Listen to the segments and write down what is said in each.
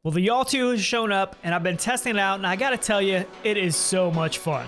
Well, the Yaw 2 has shown up and I've been testing it out, and I gotta tell you, it is so much fun.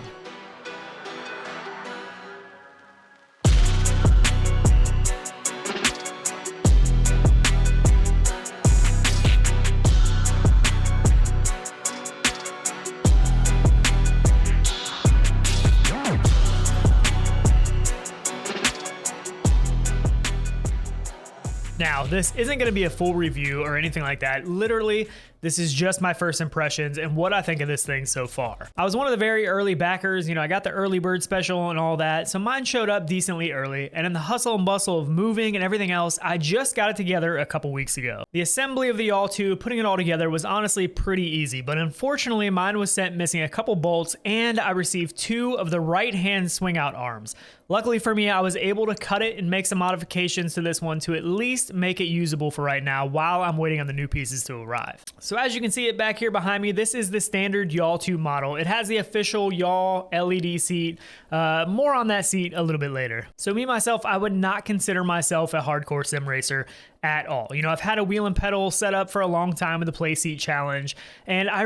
Now, this isn't going to be a full review or anything like that. Literally, this is just my first impressions and what I think of this thing so far. I was one of the very early backers. You know, I got the early bird special and all that, so mine showed up decently early. And in the hustle and bustle of moving and everything else, I just got it together a couple weeks ago. The assembly of the Yaw 2, putting it all together, was honestly pretty easy, but unfortunately, mine was sent missing a couple bolts, and I received 2 of the right-hand swing-out arms. Luckily for me, I was able to cut it and make some modifications to this one to at least make it usable for right now while I'm waiting on the new pieces to arrive. So as you can see it back here behind me, this is the standard Yaw 2 model. It has the official Yaw LED seat. More on that seat a little bit later. So me, myself, I would not consider myself a hardcore sim racer at all. You know, I've had a wheel and pedal set up for a long time with the Play Seat Challenge, and I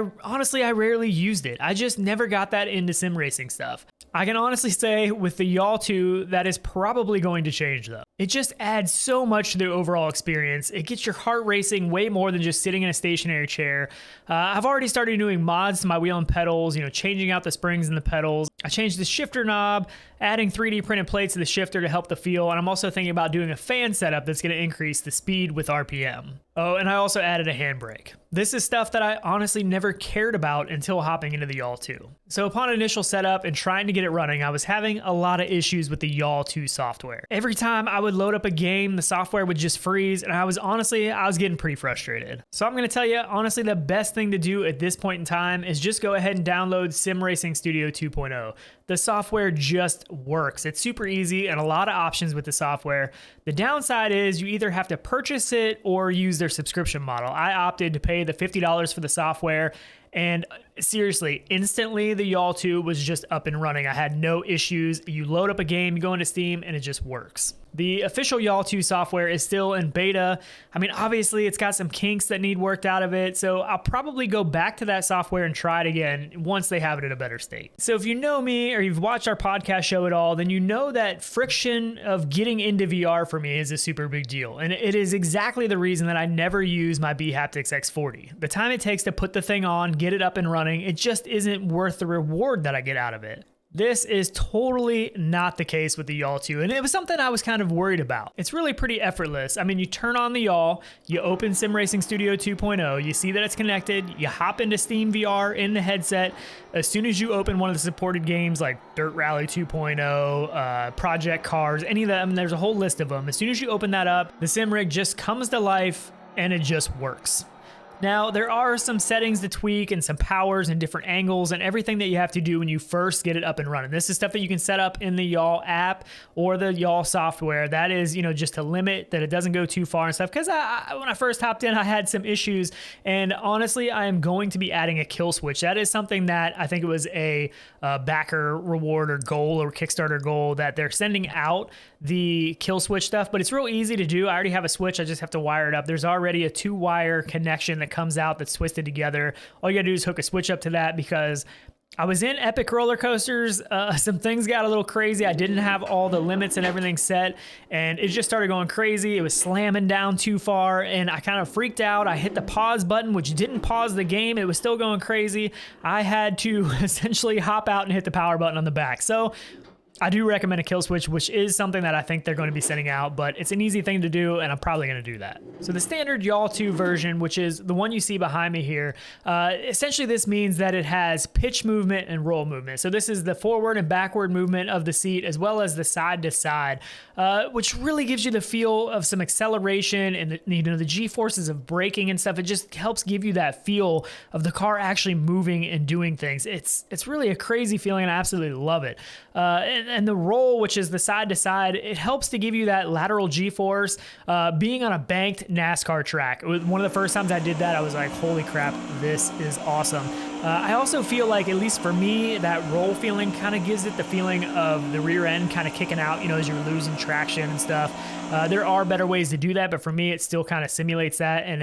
rarely used it. I just never got that into sim racing stuff. I can honestly say with the Yaw 2, that is probably going to change though. It just adds so much to the overall experience. It gets your heart racing way more than just sitting in a stationary chair. I've already started doing mods to my wheel and pedals, you know, changing out the springs and the pedals. I changed the shifter knob, adding 3D printed plates to the shifter to help the feel, and I'm also thinking about doing a fan setup that's going to increase the speed with RPM. Oh, and I also added a handbrake. This is stuff that I honestly never cared about until hopping into the Yaw 2. So upon initial setup and trying to get it running, I was having a lot of issues with the Yaw 2 software. Every time I would load up a game, the software would just freeze, and I was getting pretty frustrated. So I'm going to tell you, honestly, the best thing to do at this point in time is just go ahead and download Sim Racing Studio 2.0. The software just works. It's super easy and a lot of options with the software. The downside is you either have to purchase it or use their subscription model. I opted to pay the $50 for the software, and seriously, instantly the Yaw 2 was just up and running. I had no issues. You load up a game, you go into Steam, and it just works. The official Yaw 2 software is still in beta. I mean, obviously it's got some kinks that need worked out of it, so I'll probably go back to that software and try it again once they have it in a better state. So if you know me or you've watched our podcast show at all, then you know that friction of getting into VR for me is a super big deal. And it is exactly the reason that I never use my bHaptics X40. The time it takes to put the thing on, get it up and running, it just isn't worth the reward that I get out of it. This is totally not the case with the Yaw 2, and it was something I was kind of worried about. It's really pretty effortless. I mean, you turn on the Yaw, you open Sim Racing Studio 2.0, you see that it's connected, you hop into Steam VR in the headset. As soon as you open one of the supported games like Dirt Rally 2.0, Project Cars, any of them, there's a whole list of them. As soon as you open that up, the sim rig just comes to life and it just works. Now, there are some settings to tweak and some powers and different angles and everything that you have to do when you first get it up and running. This is stuff that you can set up in the Yaw app or the Yaw software. That is, you know, just to limit that it doesn't go too far and stuff. Because when I first hopped in, I had some issues. And honestly, I am going to be adding a kill switch. That is something that I think it was a backer reward or goal or Kickstarter goal that they're sending out the kill switch stuff. But it's real easy to do. I already have a switch. I just have to wire it up. There's already a 2-wire connection that comes out that's twisted together. All you gotta do is hook a switch up to that, because I was in Epic Roller Coasters. Some things got a little crazy. I didn't have all the limits and everything set, and it just started going crazy. It was slamming down too far, and I kind of freaked out. I hit the pause button, which didn't pause the game. It was still going crazy. I had to essentially hop out and hit the power button on the back. So I do recommend a kill switch, which is something that I think they're going to be sending out, but it's an easy thing to do, and I'm probably going to do that. So the standard Yaw 2 version, which is the one you see behind me here, essentially this means that it has pitch movement and roll movement. So this is the forward and backward movement of the seat, as well as the side to side, which really gives you the feel of some acceleration and the G-forces of braking and stuff. It just helps give you that feel of the car actually moving and doing things. It's really a crazy feeling, and I absolutely love it. And the roll, which is the side to side, it helps to give you that lateral G-force. Being on a banked NASCAR track, it was one of the first times I did that, I was like, holy crap, this is awesome. I also feel like, at least for me, that roll feeling kind of gives it the feeling of the rear end kind of kicking out, you know, as you're losing traction and stuff. There are better ways to do that, but for me, it still kind of simulates that, and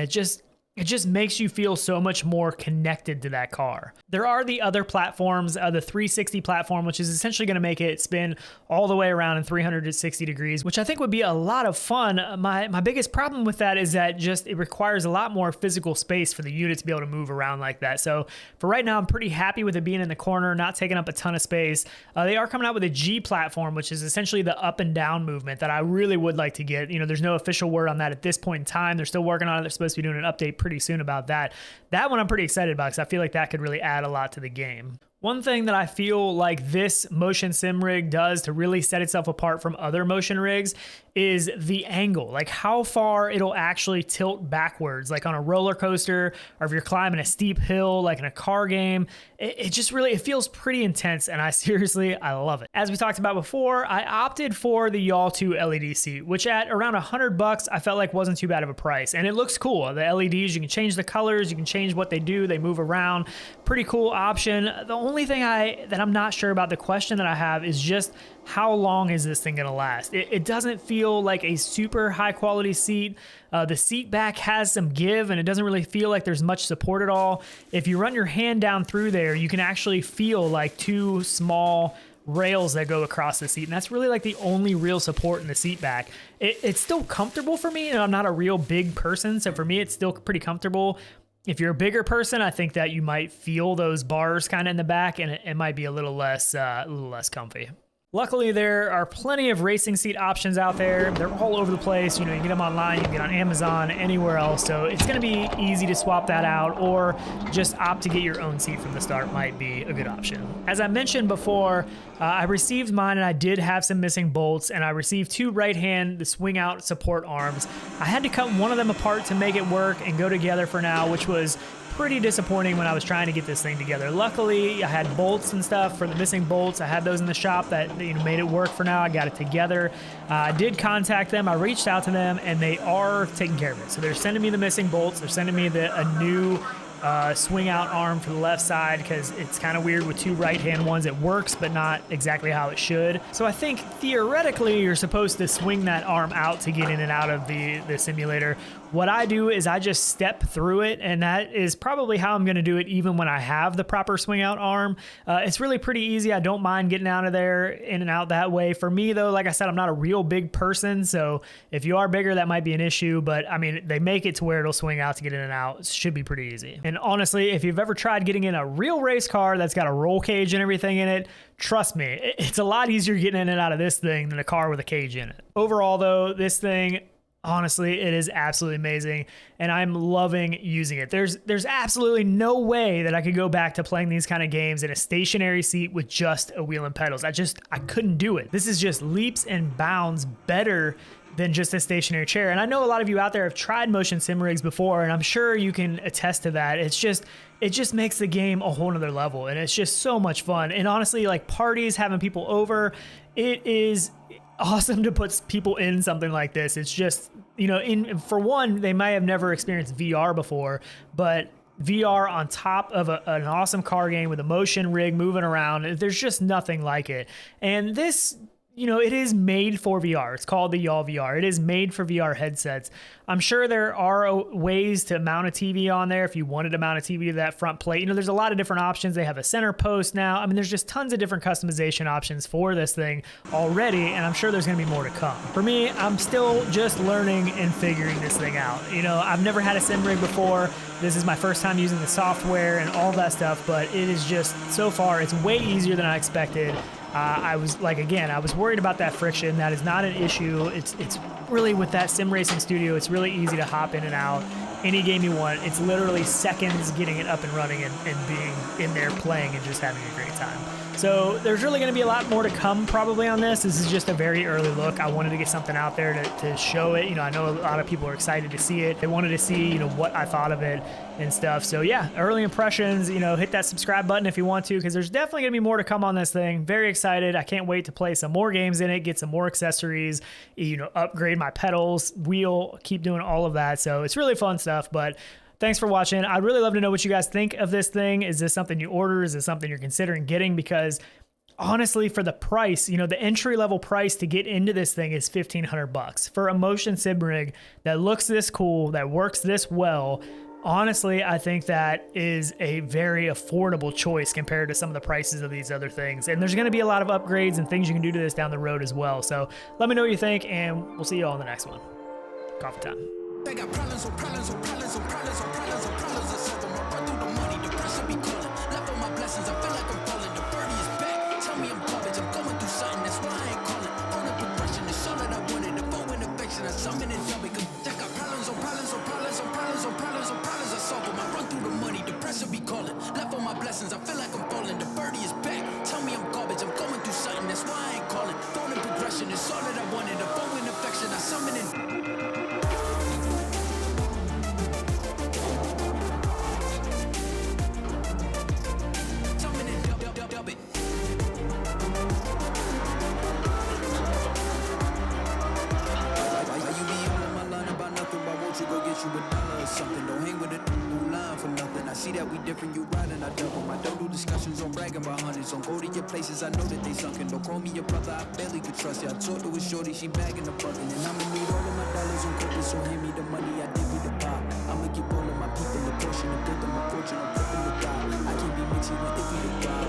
it just makes you feel so much more connected to that car. There are the other platforms, the 360 platform, which is essentially going to make it spin all the way around in 360 degrees, which I think would be a lot of fun. My biggest problem with that is that just it requires a lot more physical space for the unit to be able to move around like that. So for right now, I'm pretty happy with it being in the corner, not taking up a ton of space. They are coming out with a G platform, which is essentially the up and down movement that I really would like to get. There's no official word on that at this point in time. They're still working on it. They're supposed to be doing an update pretty soon about that. That one I'm pretty excited about because I feel like that could really add a lot to the game. One thing that I feel like this motion sim rig does to really set itself apart from other motion rigs is the angle, like how far it'll actually tilt backwards, like on a roller coaster, or if you're climbing a steep hill, like in a car game. It just really, it feels pretty intense, and I love it. As we talked about before, I opted for the Yaw 2 LED seat, which at around $100, I felt like wasn't too bad of a price, and it looks cool. The LEDs, you can change the colors, you can change what they do, they move around. Pretty cool option. The only thing that I'm not sure about, the question that I have, is just how long is this thing gonna last? It doesn't feel like a super high quality seat. The seat back has some give, and it doesn't really feel like there's much support at all. If you run your hand down through there, you can actually feel like two small rails that go across the seat, and that's really like the only real support in the seat back. It's still comfortable for me, and I'm not a real big person, so for me it's still pretty comfortable. If you're a bigger person, I think that you might feel those bars kind of in the back, and it might be a little less comfy. Luckily, there are plenty of racing seat options out there. They're all over the place. You can get them online, you can get on Amazon, anywhere else. So it's going to be easy to swap that out, or just opt to get your own seat from the start might be a good option. As I mentioned before, I received mine, and I did have some missing bolts, and I received two the swing out support arms. I had to cut one of them apart to make it work and go together for now, which was pretty disappointing when I was trying to get this thing together. Luckily, I had bolts and stuff for the missing bolts. I had those in the shop that made it work for now. I got it together. I did contact them. I reached out to them, and they are taking care of it. So they're sending me the missing bolts. They're sending me a new swing out arm for the left side, because it's kind of weird with two right hand ones. It works, but not exactly how it should. So I think theoretically you're supposed to swing that arm out to get in and out of the simulator. What I do is I just step through it, and that is probably how I'm going to do it even when I have the proper swing out arm. It's really pretty easy. I don't mind getting out of there, in and out that way. For me though, like I said, I'm not a real big person, so if you are bigger, that might be an issue, but I mean, they make it to where it'll swing out to get in and out. It should be pretty easy. And honestly, if you've ever tried getting in a real race car that's got a roll cage and everything in it, trust me, it's a lot easier getting in and out of this thing than a car with a cage in it. Overall though, this thing, honestly, it is absolutely amazing, and I'm loving using it. There's absolutely no way that I could go back to playing these kind of games in a stationary seat with just a wheel and pedals. I couldn't do it. This is just leaps and bounds better than just a stationary chair. And I know a lot of you out there have tried motion sim rigs before, and I'm sure you can attest to that. It just makes the game a whole nother level, and it's just so much fun. And honestly, like parties, having people over, it is awesome to put people in something like this. It's just, for one, they might have never experienced VR before, but VR on top of an awesome car game with a motion rig moving around, there's just nothing like it. And this, it is made for VR. It's called the Yaw VR. It is made for VR headsets. I'm sure there are ways to mount a TV on there if you wanted to mount a TV to that front plate. There's a lot of different options. They have a center post now. I mean, there's just tons of different customization options for this thing already, and I'm sure there's going to be more to come. For me, I'm still just learning and figuring this thing out. I've never had a sim rig before. This is my first time using the software and all that stuff, but it is just, so far, it's way easier than I expected. I was worried about that friction. That is not an issue. It's really, with that sim racing studio, it's really easy to hop in and out any game you want. It's literally seconds getting it up and running and being in there playing and just having a great time. So there's really going to be a lot more to come probably on this. This is just a very early look. I wanted to get something out there to show it. I know a lot of people are excited to see it. They wanted to see, what I thought of it and stuff. So yeah, early impressions, hit that subscribe button if you want to, because there's definitely going to be more to come on this thing. Very excited. I can't wait to play some more games in it, get some more accessories, upgrade my pedals, wheel, keep doing all of that. So it's really fun stuff, but thanks for watching. I'd really love to know what you guys think of this thing. Is this something you order? Is this something you're considering getting? Because honestly, for the price, the entry level price to get into this thing is $1,500 for a motion sim rig that looks this cool, that works this well. Honestly, I think that is a very affordable choice compared to some of the prices of these other things. And there's going to be a lot of upgrades and things you can do to this down the road as well. So let me know what you think, and we'll see you all in the next one. Coffee time. They got problems on problems on problems on problems on problems on problems. I solve them. I run through the money. The pressure be calling. Left on my blessings. I feel like I'm falling. The birdie is back. Tell me I'm garbage. I'm going through something. That's why I ain't calling. On the progression, it's all that I wanted. The foe in affection. I summon and dub it. They got problems on problems on problems on problems on problems on problems. I solve them. I run through the money. The pressure be calling. Left on my blessings. I feel like I'm falling. The birdie is back. Tell me I'm garbage. I'm going through something. That's why I ain't calling. On the progression, it's all that I wanted. The foe in affection. I summon and something. Don't hang with it, no line for nothing. I see that we different, you riding, I double. I don't do discussions on bragging about hundreds. Don't go to your places, I know that they sunken. Don't call me your brother, I barely could trust you. I talked to a shorty, she bagging the bucket. And I'ma need all of my dollars on credit, so hand me the money, I dig me the pop. I'ma give all of my people a portion and build them a fortune, I'm flipping the dial. I can't be mixing with iffy the guy.